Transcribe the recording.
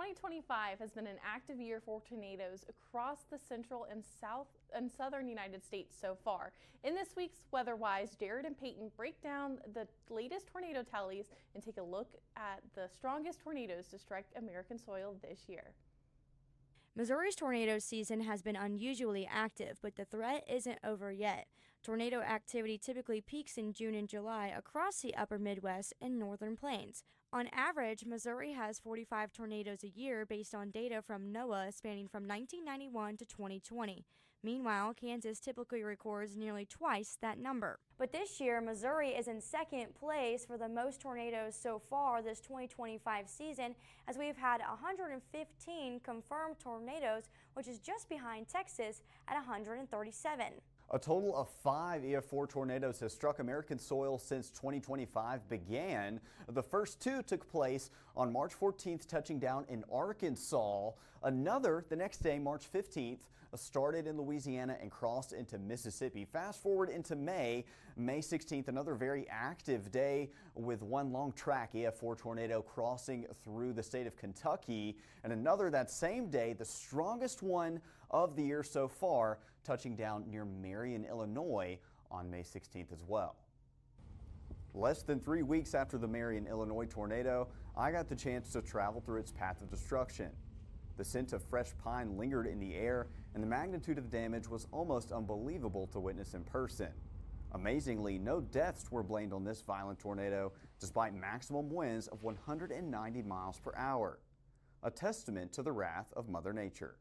2025 has been an active year for tornadoes across the central and southern United States so far. In this week's WeatherWise, Jared and Peyton break down the latest tornado tallies and take a look at the strongest tornadoes to strike American soil this year. Missouri's tornado season has been unusually active, but the threat isn't over yet. Tornado activity typically peaks in June and July across the upper Midwest and northern plains. On average, Missouri has 45 tornadoes a year based on data from NOAA spanning from 1991 to 2020. Meanwhile, Kansas typically records nearly twice that number. But this year, Missouri is in second place for the most tornadoes so far this 2025 season, as we've had 115 confirmed tornadoes, which is just behind Texas at 137. A total of 5 EF4 tornadoes has struck American soil since 2025 began. The first 2 took place on March 14th, touching down in Arkansas. Another the next day, March 15th, started in Louisiana and crossed into Mississippi. Fast forward into May 16th, another very active day with one long track EF4 tornado crossing through the state of Kentucky, and another that same day, the strongest one of the year so far, touching down near Marion, Illinois on May 16th as well. Less than 3 weeks after the Marion, Illinois tornado, I got the chance to travel through its path of destruction. The scent of fresh pine lingered in the air, and the magnitude of the damage was almost unbelievable to witness in person. Amazingly, no deaths were blamed on this violent tornado, despite maximum winds of 190 miles per hour. A testament to the wrath of Mother Nature.